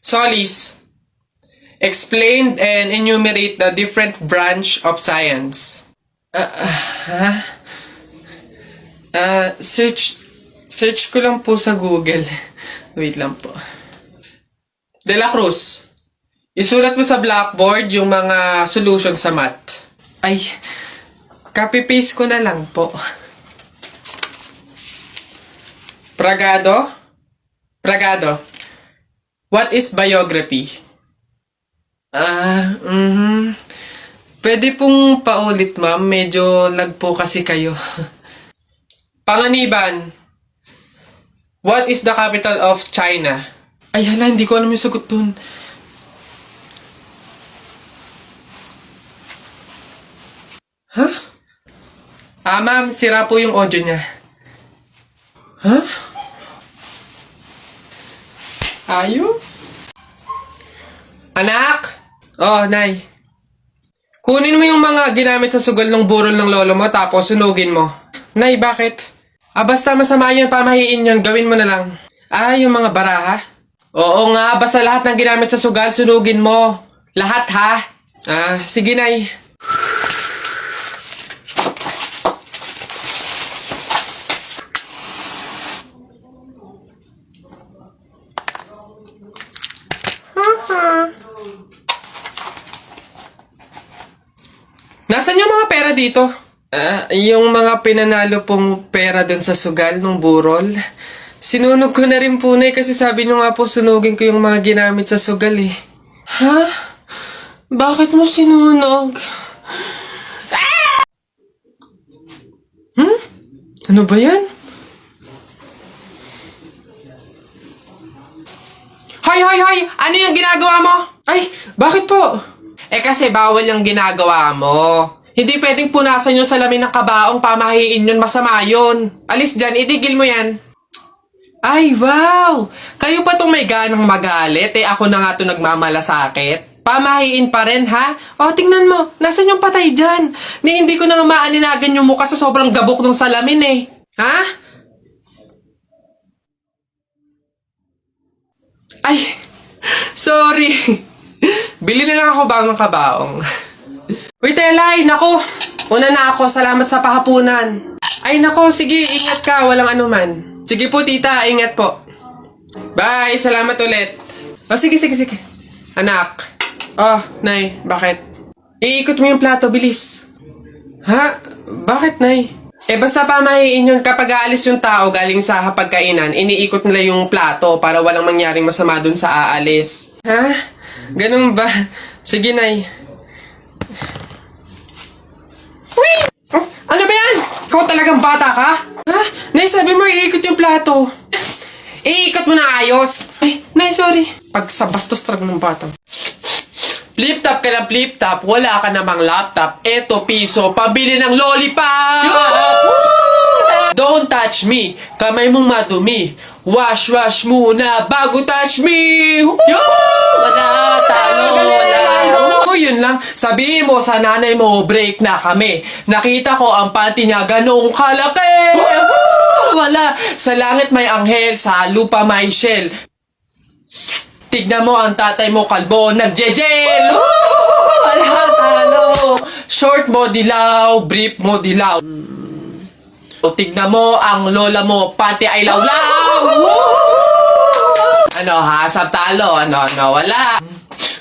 Solis, explain and enumerate the different branch of science. Search ko lang po sa Google. Wait lang po. De La Cruz, isulat mo sa blackboard yung mga solution sa math. Ay, copy-paste ko na lang po. Pragado, what is biography? Pwede pong paulit, ma'am. Medyo lag po kasi kayo. Panganiban, what is the capital of China? Ay, hala, hindi ko alam yung sagot dun. Huh? Ma'am, sira po yung audio niya. Huh? Ayos? Anak? Oh, Nay. Kunin mo yung mga ginamit sa sugal ng burol ng lolo mo tapos sunugin mo. Nay, bakit? Basta masama yung pamahiin yun, gawin mo na lang. Yung mga baraha? Oo nga, basta lahat ng ginamit sa sugal, sunugin mo. Lahat, ha? Sige, Nay. Nasaan yung mga pera dito? Yung mga pinanalo pong pera dun sa sugal ng burol. Sinunog ko na rin po, Nay, kasi sabi nyo nga po sunugin ko yung mga ginamit sa sugal eh. Ha? Bakit mo sinunog? Ano ba yan? Hoy! Ano yung ginagawa mo? Ay, bakit po? Kasi bawal yung ginagawa mo. Hindi pwedeng punasan yung salamin ng kabaong, pamahiin yun, masama yun. Alis dyan, itigil mo yan. Ay, wow! Kayo pa tong may ganang magalit, ako na nga to nagmamalasakit. Pamahiin pa rin, ha? Tingnan mo, nasan yung patay dyan? Hindi ko na nga maaninagan yung mukha sa sobrang gabok ng salamin eh. Ha? Ay, sorry. Bili na lang ako bagong kabaong. Uy, Telay, naku. Una na ako, salamat sa pahapunan. Ay, naku, sige, ingat ka, walang anuman. Sige po, tita, ingat po. Bye, salamat ulit. Sige. Anak. Nay, bakit? Iikot mo yung plato, bilis. Ha? Bakit, Nay? Basta pamahiin yun, kapag aalis yung tao galing sa hapagkainan, iniikot nila yung plato para walang mangyaring masama dun sa aalis. Ha? Ganun ba? Sige, Nay. Wait! Ano ba yan? Ikaw talagang bata ka? Ha? Nay, sabi mo iikot yung plato. Iikot mo na ayos. Ay, Nay, sorry. Pag sa bastos talaga ng bata. Flip-top ka ng flip-top, wala ka namang laptop. Eto, piso, pabili ng lollipop! Don't touch me, kamay mong madumi. Wash muna bago touch me! Wala, talo, wala. Yun lang, sabihin mo sa nanay mo, break na kami. Nakita ko ang panty niya ganong kalaki! Wala, sa langit may anghel, sa lupa may shell. Tignan mo ang tatay mo kalbo, nagje-jail! Wala, talo! Short mo dilaw, brief mo dilaw. Tignan mo ang lola mo, pati ay lawlaw! Ano ha, sa talo, ano, wala.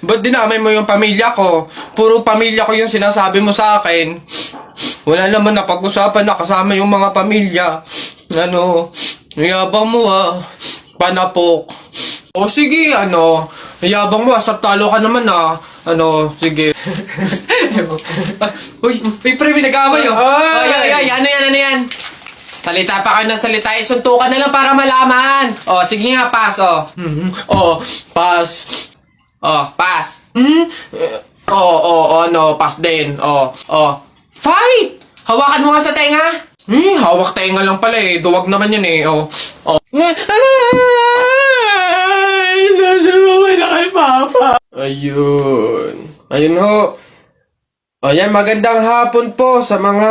Ba't dinamay mo yung pamilya ko? Puro pamilya ko yung sinasabi mo sa akin. Wala naman na pag-usapan na kasama yung mga pamilya. Ano, yabang mo panapok. Sige, yabang mo, sa talo ka naman sige. Uy, pre, may nag-away Ano yan? Salita pa kayo ng salita, isuntukan na lang para malaman. Sige nga, pass, pass. Pass. Pass din. Fight! Hawakan mo nga sa tenga. Hawak tenga lang pala duwag naman yun Nasabawin na kay Papa. Ayun ho. Yan, magandang hapon po sa mga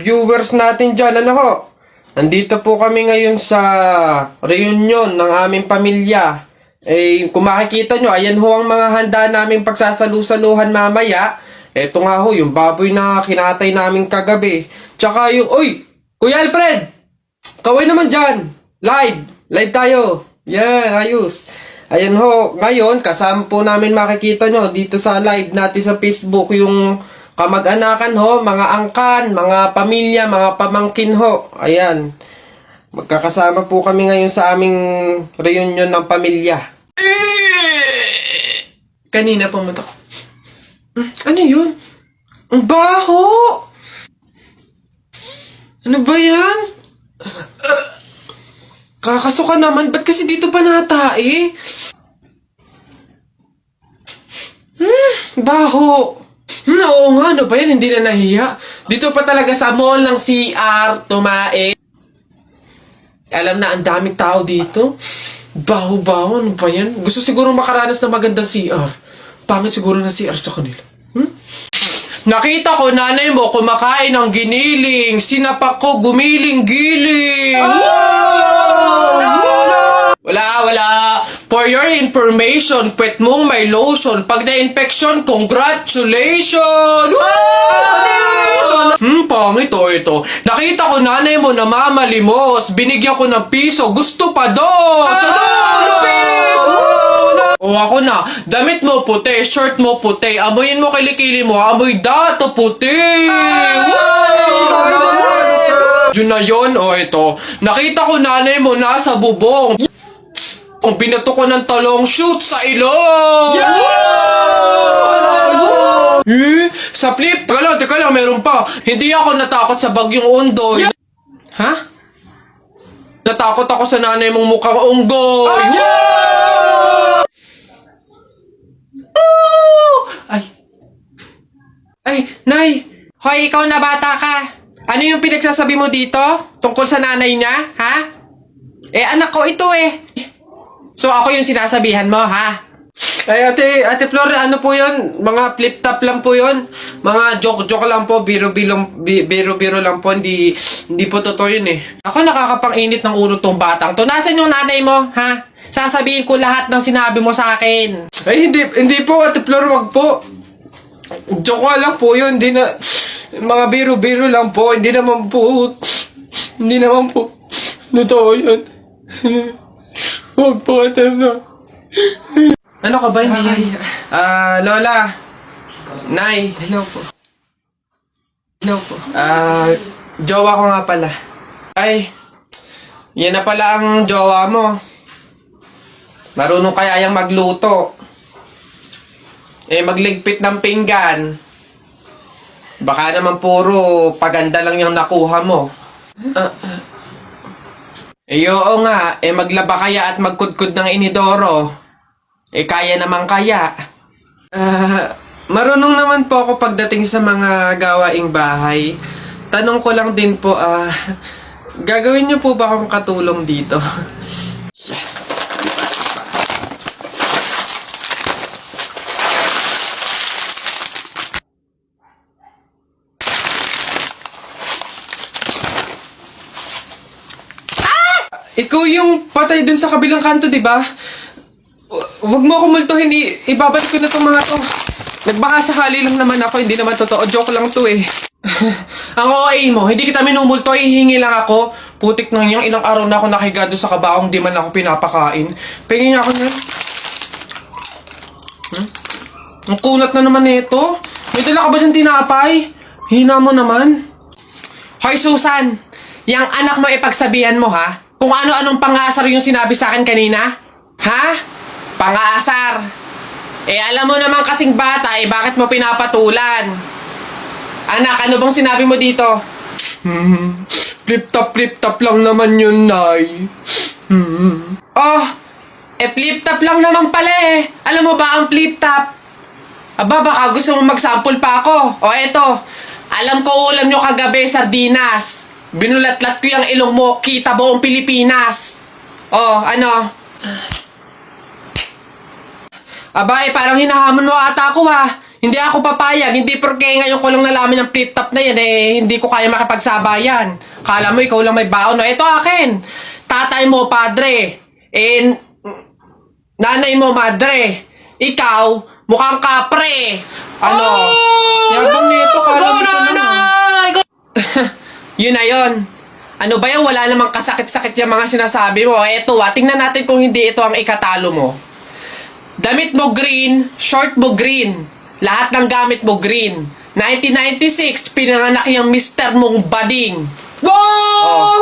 viewers natin dyan. Nandito po kami ngayon sa reunion ng aming pamilya. Kung makikita nyo, ayan ho ang mga handa naming pagsasalu-saluhan mamaya. Eto nga ho, yung baboy na kinatay namin kagabi. Tsaka yung, uy! Kuya Alfred! Kaway naman dyan! Live tayo! Yan, ayos. Ayan ho, ngayon, kasama po namin makikita nyo dito sa live natin sa Facebook yung kamag-anakan ho, mga angkan, mga pamilya, mga pamangkin ho. Ayan. Magkakasama po kami ngayon sa aming reunion ng pamilya. Kanina pumunta ko. Ano yun? Ang baho! Ano ba yan? Kakasuka naman. Ba't kasi dito pa natae? Baho. Oo nga, ano ba yan? Hindi na nahiya. Dito pa talaga sa mall ng CR, tumae. Alam na, ang daming tao dito. Baho-baho, ano ba yan? Gusto siguro makaranas na magandang CR. Pangit siguro na CR sa kanila. Nakita ko, nanay mo kumakain ng giniling. Sinapak ko, gumiling-giling. Wala. For your information, pwet mong may lotion. Pag na-infection, congratulations! Pangit ito. Nakita ko nanay mo namamalimos. Binigyan ko ng piso. Gusto pa doon! O ako na, damit mo puti, shirt mo puti, amoyin mo kilikili mo, amoy dato puti! Yun na yun, o ito. Nakita ko nanay mo nasa bubong. Kung pinato ko ng talong, shoot sa ilong! Sa flip, teka lang, meron pa. Hindi ako natakot sa bagyong Ondoy. Ha? Natakot ako sa nanay mong mukhang unggoy. Ay, Nay! Hoy, ikaw na bata ka. Ano yung pinagsasabi mo dito? Tungkol sa nanay niya, ha? Anak ko ito eh. So, ako yung sinasabihan mo, ha? Ay, Ate Flor, ano po yun? Mga flip-top lang po yun. Mga joke-joke lang po. Biro-biro lang po. Hindi po totoo yun eh. Ako nakakapang-init ng ulo tong batang to. Nasaan yung nanay mo, ha? Sasabihin ko lahat ng sinabi mo sa akin. Ay, hindi po, Ate Flor, wag po. Joke lang po yun. Hindi na... Mga biro-biro lang po. Hindi naman po... Totoo yun. Huwag po, Ate Flor. Ano ka ba? Hindi. Lola. Nay. Hello po. Jowa ko nga pala. Ay, yan na pala ang jowa mo. Marunong kaya yung magluto. Magligpit ng pinggan. Baka naman puro paganda lang yung nakuha mo. Oo nga, maglaba kaya at magkudkud ng inidoro. Kaya naman kaya. Marunong naman po ako pagdating sa mga gawaing bahay. Tanong ko lang din po, gagawin niyo po ba akong katulong dito? Ikaw yung patay dun sa kabilang kanto, di ba? Huwag mo ako multuhin, ibabalik ko na itong mga to. Nagbaka sakali lang naman ako, hindi naman totoo. Joke lang to eh. Ang OA mo, hindi kita minumulto, hihingi lang ako. Putik nang yung ilang araw na ako nakigado sa kabaong, di man ako pinapakain. Pingin niya ako niyan. Ang kunat na naman nito. May dala ka ba dyan tinapay? Hina mo naman. Hoy Susan, yung anak mo ipagsabihan mo ha? Kung ano-anong pang-aasar yung sinabi sa akin kanina? Ha? Pang-aasar. Alam mo naman kasing bata, bakit mo pinapatulan? Anak, ano bang sinabi mo dito? Flip-top lang naman yun, Nay. Oh, flip-top lang naman pala eh. Alam mo ba ang flip-top? Aba, baka gusto mo mag-sample pa ako. O eto, alam ko ulam nyo kagabi, sardinas. Binulatlat ko yung ilong mo, kita buong Pilipinas. Oh, ano? Aba, parang hinahamon mo ata ako ha. Hindi ako papayag, hindi porke ngayon ko lang nalaman ng flip-top na yan hindi ko kaya makipagsabayan. Kala mo ikaw lang may baon, no? Ito akin. Tatay mo, padre. Nanay mo, madre. Ikaw, mukhang kapre. Ano? Yabang nito, kala mo siya naman. Yun na yun. Ano ba yan? Wala namang kasakit-sakit yung mga sinasabi mo. Eto tingnan natin kung hindi ito ang ikatalo mo. Damit mo green, short mo green. Lahat ng gamit mo green. 1996, pinanganak yung mister mong bading. Wow!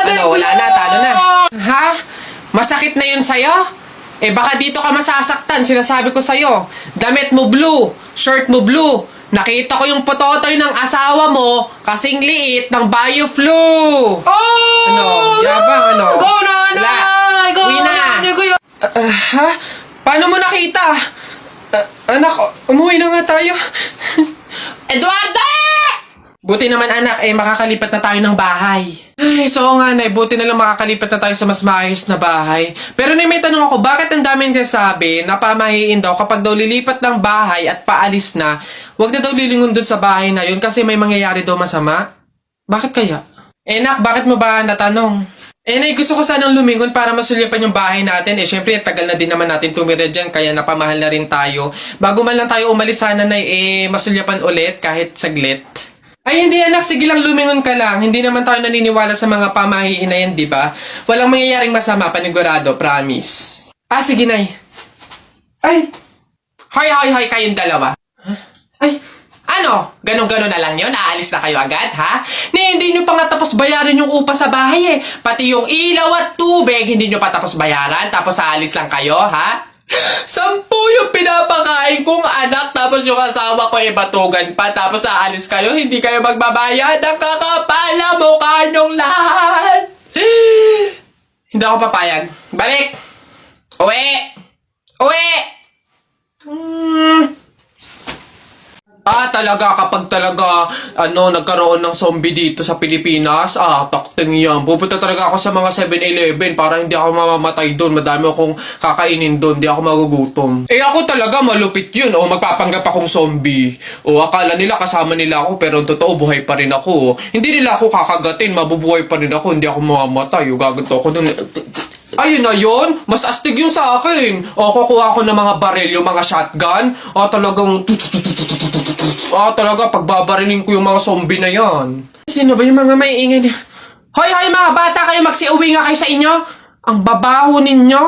Ano, wala na, talo na. Ha? Masakit na yun sa'yo? Eh baka dito ka masasaktan, sinasabi ko sa'yo. Damit mo blue, shirt mo blue. Nakita ko yung pototoy ng asawa mo kasing liit ng BioFlu. Oh! Ano? Yabang, ano? Go na, Wala. Go Uwi na. Ha? Paano mo nakita? Anak, umuwi na nga tayo. Eduardo! Buti naman anak, makakalipat na tayo ng bahay. Ay, so nga nay, buti na lang makakalipat na tayo sa mas maayos na bahay. Pero may tanong ako, bakit ang daming kasabi na pamahiin daw kapag daw lilipat ng bahay at paalis na, wag na daw lilingon dun sa bahay na yun kasi may mangyayari daw masama? Bakit kaya? Nak, bakit mo ba natanong? Nay, gusto ko sanang lumingon para masulyapan yung bahay natin. Syempre, tagal na din naman natin tumira dyan, kaya napamahal na rin tayo. Bago man lang tayo umalis sana na masulyapan ulit kahit saglit. Ay, hindi anak. Sige lang, lumingon ka lang. Hindi naman tayo naniniwala sa mga pamahiin na yan, di ba? Walang mangyayaring masama, panigurado, promise. Sige, nay. Ay! Hoy, kayong dalawa. Ay, ano? Ganon-ganon na lang yun? Aalis na kayo agad, ha? Hindi nyo pa nga tapos bayaran yung upa sa bahay, Pati yung ilaw at tubig, hindi nyo pa tapos bayaran, tapos aalis lang kayo, ha? 10 yung pinapakain kong anak, tapos yung asawa ko batugan pa, tapos aalis kayo, hindi kayo magbabayad. Ang kakapal na mukha nyong lahat. Hindi ako papayag. Balik! Uwi! Talaga, kapag talaga, nagkaroon ng zombie dito sa Pilipinas, takting yan. Pupunta talaga ako sa mga 7-Eleven para hindi ako mamamatay doon. Madami akong kakainin doon, hindi ako magugutom. Ako talaga, malupit yun. Magpapanggap akong zombie. Akala nila kasama nila ako, pero totoo, buhay pa rin ako. Hindi nila ako kakagatin, mabubuhay pa rin ako, hindi ako mamamatay. Gaganto ako doon. Ayun na yun, mas astig yung sa akin. Kukuha ko ng mga baril, yung mga shotgun. Talaga, pagbabarilin ko yung mga zombie na yan. Sino ba yung mga maiingay niya? Hoy, mga bata kayo, magsiuwi nga kayo sa inyo. Ang babaho ninyo.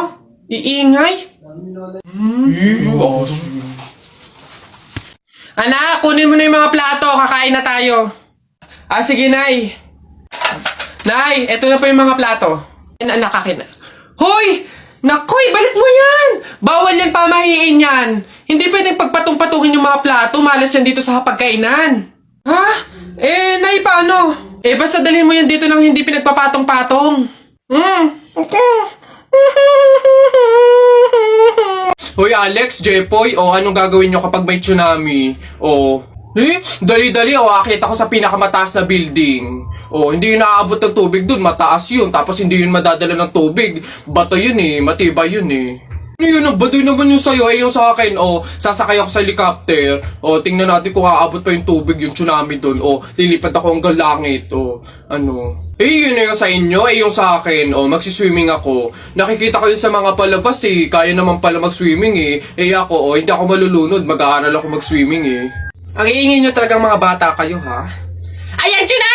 Iingay. Anak, kunin mo na yung mga plato, kakain na tayo. Sige, Nay. Nay, eto na po yung mga plato. Anak, akin na. Hoy! Nakoy, balik mo yan! Bawal yan, pamahiin yan! Hindi pwedeng pagpatong-patungin yung mga plato, malas yan dito sa hapagkainan. Ha? Nay, paano? Basta dalhin mo yan dito nang hindi pinagpapatong-patong. Hoy, Alex, Jepoy, anong gagawin nyo kapag may tsunami? Dali-dali, akit ako sa pinakamataas na building. Hindi yun naaabot ng tubig dun, mataas yun. Tapos hindi yun madadala ng tubig. Bato yun matibay yun Yun, baduy naman yung sa'yo, yung sa akin. Sasakay ako sa helicopter. Tingnan natin kung aabot pa yung tubig, yung tsunami dun. Lilipat ako hanggang langit. Yun yung sa inyo, yung sa akin. Magsiswimming ako. Nakikita ko yun sa mga palabas Kaya naman pala mag-swimming ako, hindi ako malulunod. Mag-aaral ako mag-swimming Ang iingay nyo talagang mga bata kayo, ha? Ayan, tsunami!